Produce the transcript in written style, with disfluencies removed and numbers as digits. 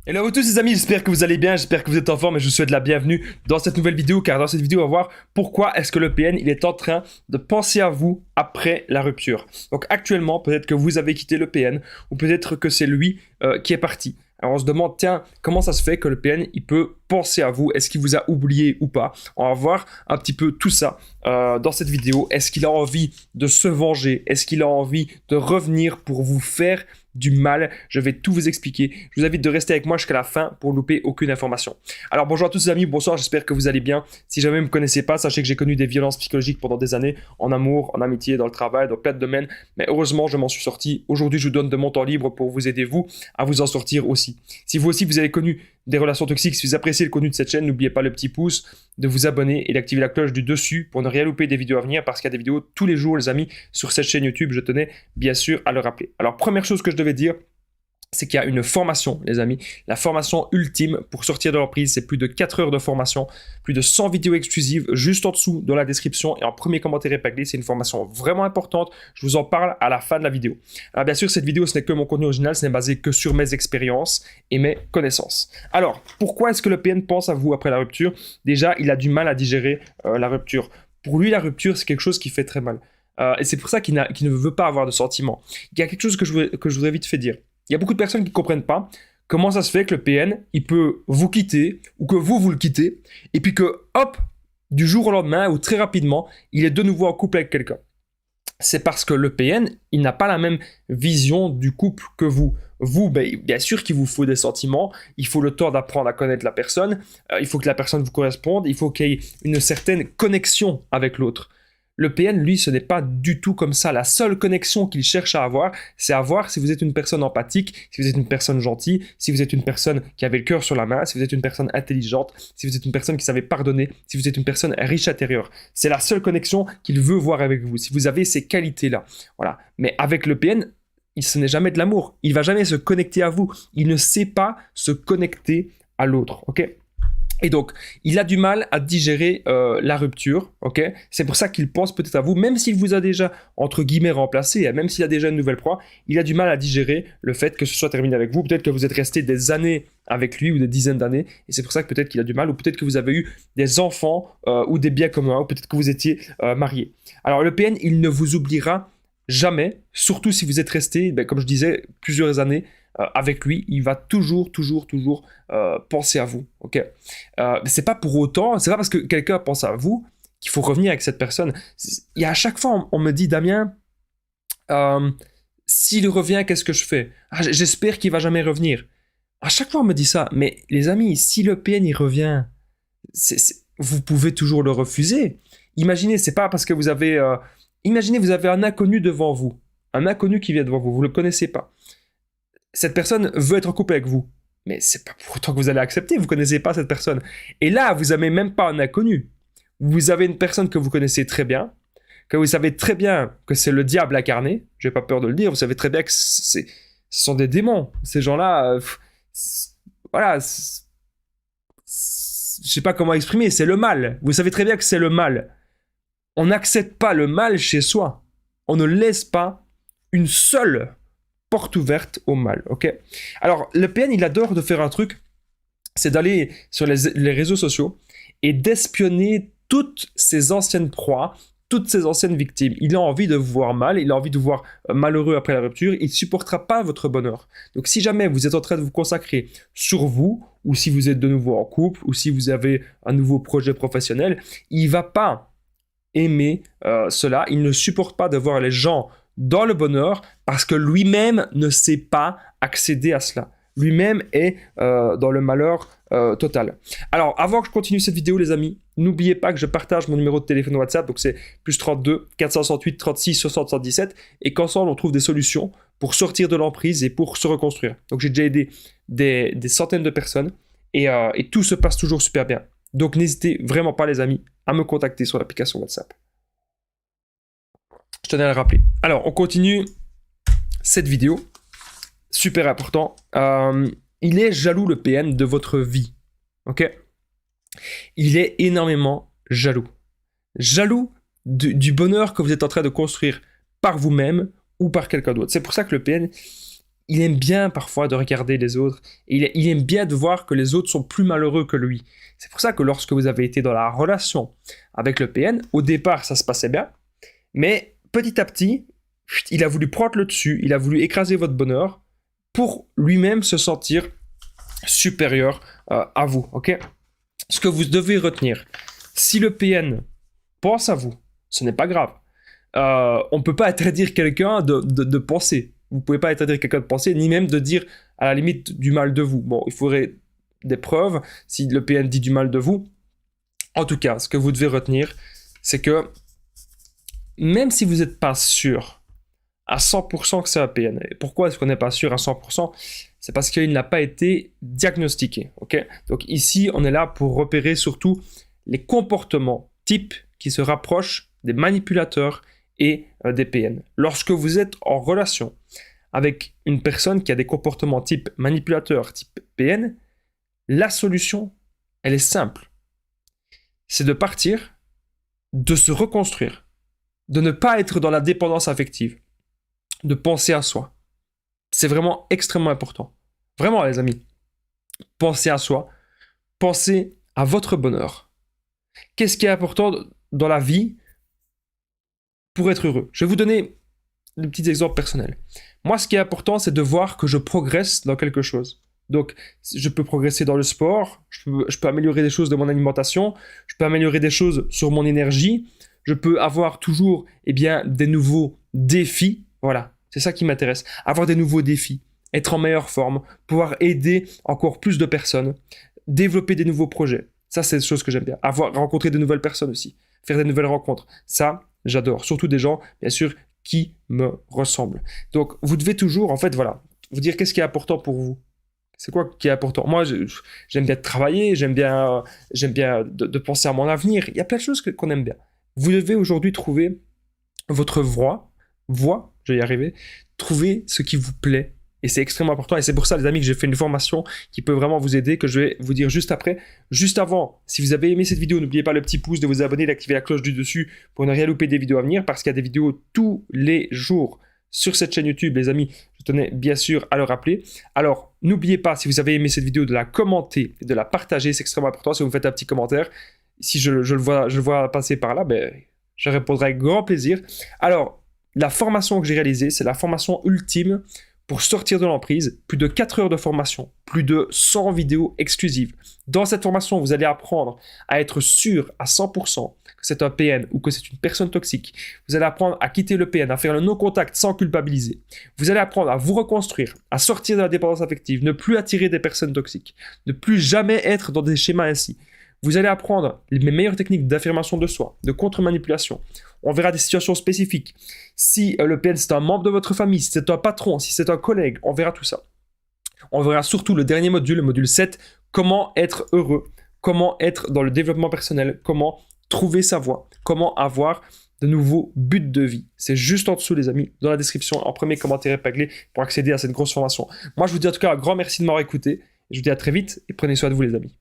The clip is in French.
Hello à tous les amis, j'espère que vous allez bien, j'espère que vous êtes en forme et je vous souhaite la bienvenue dans cette nouvelle vidéo car dans cette vidéo on va voir pourquoi est-ce que le PN il est en train de penser à vous après la rupture. Donc actuellement peut-être que vous avez quitté le PN ou peut-être que c'est lui qui est parti. Alors on se demande tiens comment ça se fait que le PN il peut penser à vous, est-ce qu'il vous a oublié ou pas. On va voir un petit peu tout ça dans cette vidéo. Est-ce qu'il a envie de se venger, est-ce qu'il a envie de revenir pour vous faire du mal? Je vais tout vous expliquer. Je vous invite de rester avec moi jusqu'à la fin pour louper aucune information. Alors bonjour à tous les amis, bonsoir, j'espère que vous allez bien. Si jamais vous ne me connaissez pas, sachez que j'ai connu des violences psychologiques pendant des années, en amour, en amitié, dans le travail, dans plein de domaines. Mais heureusement, je m'en suis sorti. Aujourd'hui, je vous donne de mon temps libre pour vous aider, vous, à vous en sortir aussi. Si vous aussi, vous avez connu des relations toxiques, si vous appréciez le contenu de cette chaîne, n'oubliez pas le petit pouce, de vous abonner et d'activer la cloche du dessus pour ne rien louper des vidéos à venir parce qu'il y a des vidéos tous les jours, les amis, sur cette chaîne YouTube. Je tenais bien sûr à le rappeler. Alors, première chose que je devais dire, c'est qu'il y a une formation, les amis. La formation ultime pour sortir de l'emprise, c'est plus de 4 heures de formation, plus de 100 vidéos exclusives, juste en dessous dans la description et en premier commentaire épinglé. C'est une formation vraiment importante. Je vous en parle à la fin de la vidéo. Alors bien sûr, cette vidéo, ce n'est que mon contenu original, ce n'est basé que sur mes expériences et mes connaissances. Alors, pourquoi est-ce que le PN pense à vous après la rupture? Déjà, il a du mal à digérer la rupture. Pour lui, la rupture, c'est quelque chose qui fait très mal. Et c'est pour ça qu'il ne veut pas avoir de sentiments. Il y a quelque chose que je voudrais vite fait dire. Il y a beaucoup de personnes qui ne comprennent pas comment ça se fait que le PN, il peut vous quitter, ou que vous le quittez, et puis que, hop, du jour au lendemain, ou très rapidement, il est de nouveau en couple avec quelqu'un. C'est parce que le PN, il n'a pas la même vision du couple que vous. Vous, bien sûr qu'il vous faut des sentiments, il faut le temps d'apprendre à connaître la personne, il faut que la personne vous corresponde, il faut qu'il y ait une certaine connexion avec l'autre. Le PN, lui, ce n'est pas du tout comme ça. La seule connexion qu'il cherche à avoir, c'est à voir si vous êtes une personne empathique, si vous êtes une personne gentille, si vous êtes une personne qui avait le cœur sur la main, si vous êtes une personne intelligente, si vous êtes une personne qui savait pardonner, si vous êtes une personne riche intérieure. C'est la seule connexion qu'il veut voir avec vous, si vous avez ces qualités-là. Voilà. Mais avec le PN, ce n'est jamais de l'amour. Il ne va jamais se connecter à vous. Il ne sait pas se connecter à l'autre. Ok ? Et donc, il a du mal à digérer la rupture, ok? C'est pour ça qu'il pense peut-être à vous, même s'il vous a déjà, entre guillemets, remplacé, et même s'il a déjà une nouvelle proie, il a du mal à digérer le fait que ce soit terminé avec vous. Peut-être que vous êtes resté des années avec lui, ou des dizaines d'années, et c'est pour ça que peut-être qu'il a du mal, ou peut-être que vous avez eu des enfants, ou des biens communs, ou peut-être que vous étiez mariés. Alors, le PN, il ne vous oubliera jamais, surtout si vous êtes resté, comme je disais, plusieurs années avec lui, il va toujours penser à vous. Ok, c'est pas pour autant, c'est pas parce que quelqu'un pense à vous qu'il faut revenir avec cette personne. Il y a à chaque fois, on me dit, Damien, s'il revient, qu'est-ce que je fais? J'espère qu'il va jamais revenir. À chaque fois, on me dit ça. Mais les amis, si le PN il revient, vous pouvez toujours le refuser. Imaginez, c'est pas parce que vous avez imaginez, vous avez un inconnu devant vous. Un inconnu qui vient devant vous. Vous ne le connaissez pas. Cette personne veut être en couple avec vous. Mais c'est pas pour autant que vous allez accepter. Vous ne connaissez pas cette personne. Et là, vous n'avez même pas un inconnu. Vous avez une personne que vous connaissez très bien. Que vous savez très bien que c'est le diable incarné. Je n'ai pas peur de le dire. Vous savez très bien que ce sont des démons. Ces gens-là, voilà. Je ne sais pas comment exprimer. C'est le mal. Vous savez très bien que c'est le mal. On n'accepte pas le mal chez soi. On ne laisse pas une seule porte ouverte au mal, ok? Alors, le PN, il adore de faire un truc, c'est d'aller sur les réseaux sociaux et d'espionner toutes ses anciennes proies, toutes ses anciennes victimes. Il a envie de vous voir mal, il a envie de vous voir malheureux après la rupture, il ne supportera pas votre bonheur. Donc, si jamais vous êtes en train de vous consacrer sur vous, ou si vous êtes de nouveau en couple, ou si vous avez un nouveau projet professionnel, il ne va pas aimer cela, il ne supporte pas de voir les gens dans le bonheur parce que lui-même ne sait pas accéder à cela. Lui-même est dans le malheur total. Alors, avant que je continue cette vidéo, les amis, n'oubliez pas que je partage mon numéro de téléphone WhatsApp, donc c'est plus 32 468 36 60 117, et qu'ensemble on trouve des solutions pour sortir de l'emprise et pour se reconstruire. Donc j'ai déjà aidé des centaines de personnes et tout se passe toujours super bien. Donc n'hésitez vraiment pas, les amis, à me contacter sur l'application WhatsApp. Je tenais à le rappeler. Alors, on continue cette vidéo. Super important. Il est jaloux, le PN, de votre vie. Ok? Il est énormément jaloux. Jaloux du bonheur que vous êtes en train de construire par vous-même ou par quelqu'un d'autre. C'est pour ça que le PN, il aime bien parfois de regarder les autres. Et il aime bien de voir que les autres sont plus malheureux que lui. C'est pour ça que lorsque vous avez été dans la relation avec le PN, au départ, ça se passait bien. Mais petit à petit, il a voulu prendre le dessus, il a voulu écraser votre bonheur pour lui-même se sentir supérieur à vous. Ok? Ce que vous devez retenir, si le PN pense à vous, ce n'est pas grave. On ne peut pas interdire quelqu'un de penser. Vous ne pouvez pas interdire quelqu'un de penser, ni même de dire à la limite du mal de vous. Bon, il faudrait des preuves si le PN dit du mal de vous. En tout cas, ce que vous devez retenir, c'est que même si vous n'êtes pas sûr à 100% que c'est un PN, et pourquoi est-ce qu'on n'est pas sûr à 100%? C'est parce qu'il n'a pas été diagnostiqué. Okay? Donc ici, on est là pour repérer surtout les comportements types qui se rapprochent des manipulateurs et des PN. Lorsque vous êtes en relation avec une personne qui a des comportements type manipulateur, type PN, la solution, elle est simple. C'est de partir, de se reconstruire, de ne pas être dans la dépendance affective, de penser à soi. C'est vraiment extrêmement important. Vraiment, les amis, pensez à soi, pensez à votre bonheur. Qu'est-ce qui est important dans la vie pour être heureux? Je vais vous donner des petits exemples personnels. Moi, ce qui est important, c'est de voir que je progresse dans quelque chose. Donc, je peux progresser dans le sport, je peux améliorer des choses de mon alimentation, je peux améliorer des choses sur mon énergie, je peux avoir toujours des nouveaux défis. Voilà, c'est ça qui m'intéresse. Avoir des nouveaux défis, être en meilleure forme, pouvoir aider encore plus de personnes, développer des nouveaux projets. Ça, c'est des choses que j'aime bien. Rencontrer de nouvelles personnes aussi, faire des nouvelles rencontres. Ça, j'adore. Surtout des gens, bien sûr, qui me ressemblent. Donc, vous devez toujours, en fait, voilà, vous dire qu'est-ce qui est important pour vous. C'est quoi qui est important? Moi, j'aime bien travailler, j'aime bien de penser à mon avenir. Il y a plein de choses qu'on aime bien. Vous devez aujourd'hui trouver votre voie, je vais y arriver, trouver ce qui vous plaît. Et c'est extrêmement important. Et c'est pour ça, les amis, que j'ai fait une formation qui peut vraiment vous aider, que je vais vous dire juste après. Juste avant, si vous avez aimé cette vidéo, n'oubliez pas le petit pouce, de vous abonner, d'activer la cloche du dessus pour ne rien louper des vidéos à venir, parce qu'il y a des vidéos tous les jours sur cette chaîne YouTube, les amis. Je tenais bien sûr à le rappeler. Alors, n'oubliez pas, si vous avez aimé cette vidéo, de la commenter et de la partager. C'est extrêmement important. Si vous me faites un petit commentaire, si je le vois passer par là, je répondrai avec grand plaisir. Alors, la formation que j'ai réalisée, c'est la formation ultime pour sortir de l'emprise. Plus de 4 heures de formation, plus de 100 vidéos exclusives. Dans cette formation, vous allez apprendre à être sûr à 100% que c'est un PN ou que c'est une personne toxique. Vous allez apprendre à quitter le PN, à faire le non-contact sans culpabiliser. Vous allez apprendre à vous reconstruire, à sortir de la dépendance affective, ne plus attirer des personnes toxiques, ne plus jamais être dans des schémas ainsi. Vous allez apprendre les meilleures techniques d'affirmation de soi, de contre-manipulation. On verra des situations spécifiques. Si le PN, c'est un membre de votre famille, si c'est un patron, si c'est un collègue, on verra tout ça. On verra surtout le dernier module, le module 7, comment être heureux, comment être dans le développement personnel, comment trouver sa voie, comment avoir de nouveaux buts de vie. C'est juste en dessous, les amis, dans la description, en premier commentaire épinglé pour accéder à cette grosse formation. Moi, je vous dis en tout cas un grand merci de m'avoir écouté. Je vous dis à très vite et prenez soin de vous, les amis.